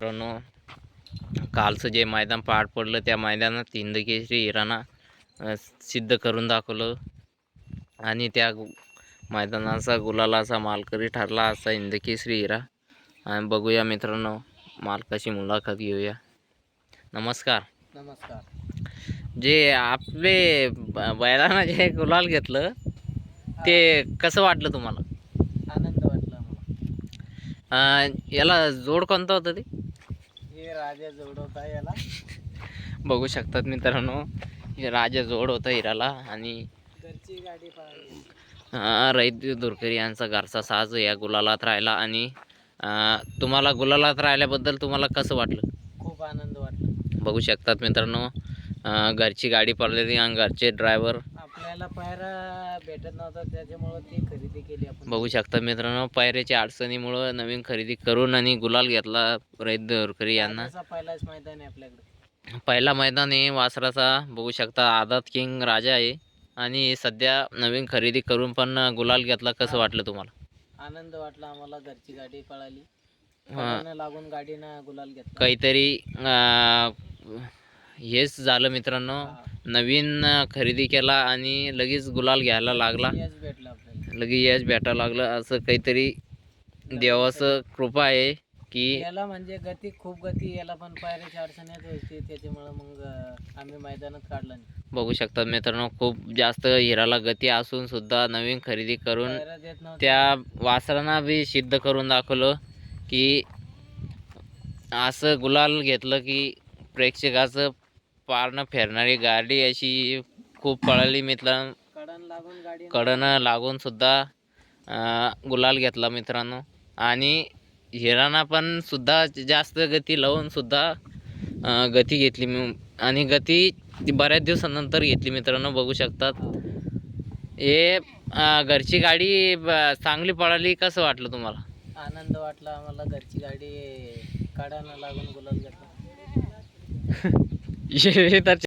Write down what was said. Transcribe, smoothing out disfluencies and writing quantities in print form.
मित्रांनो, कालचं जे मैदान पार पडलं त्या मैदानात हिंदकेसरी हिराणा सिद्ध करून दाखवलं आणि त्या मैदानाचा गुलालाचा मालकरी ठरला असा हिंदकेसरी हिरा. आणि बघूया मित्रांनो, मालकाची मुलाखत घेऊया. नमस्कार. नमस्कार. जे आपले बैलांना जे गुलाल घेतलं ते कसं वाटलं तुम्हाला? आनंद वाटला मला. याला जोड कोणता होता ते? हे राजा जोड होता याला. बघू शकतात मित्रांनो, हे राजा जोड होता हिराला आणि घरची गाडी पाहिली. रईत दुरकरी यांचा घरचा साज या गुलालात राहिला. आणि तुम्हाला गुलालात राहिल्याबद्दल तुम्हाला कसं वाटलं? खूप आनंद वाटला. बघू शकतात मित्रांनो, घरची गाडी पडलेली आणि घरचे ड्रायव्हर. आपल्याला पायरा भेटत नव्हता त्याच्यामुळं ती खरेदी केली आपण. बघू शकतात मित्रांनो, पायऱ्याच्या अडचणीमुळं नवीन खरेदी करून आणि गुलाल घेतला रईत दुरकरी यांना. पहिलाच मैदान आहे आपल्याकडे. पहिला मैदान आहे वासराचा. बघू शकता आदात किंग राजा आहे आणि सध्या नवीन खरेदी करून पण गुलाल घेतला. कसं वाटलं तुम्हाला? आनंद वाटला आम्हाला. घरची गाडी पळाली, लागून गाडीनं गुलाल घेतला. काहीतरी हेच झालं मित्रांनो, नवीन खरेदी केला आणि लगेच गुलाल घ्यायला लागला, भेटला आपल्याला, लगेच यश भेटायला लागलं. असं काहीतरी देवाचं कृपा आहे की याला म्हणजे गती, खूप गती याला, पण पायऱ्याची अडचण येत होती त्याच्यामुळं मग आम्ही मैदानात काढला नाही. बघू शकतात मित्रांनो, खूप जास्त हिराला गती असून सुद्धा नवीन खरेदी करून त्या वासरांना बी सिद्ध करून दाखवलं की असं गुलाल घेतलं की प्रेक्षकाचं पारणं फेरणारी गाडी अशी खूप पळाली मित्रांनो. कडनं लागून सुद्धा गुलाल घेतला मित्रांनो. आणि हिराणा पण सुद्धा जास्त गती लावून सुद्धा गती घेतली आणि गती बऱ्याच दिवसानंतर घेतली मित्रांनो. बघू शकतात हे घरची गाडी चांगली पळाली. कसं वाटलं तुम्हाला? आनंद वाटला आम्हाला. घरची गाडी काढायला लागून गुलाल घेतला. तर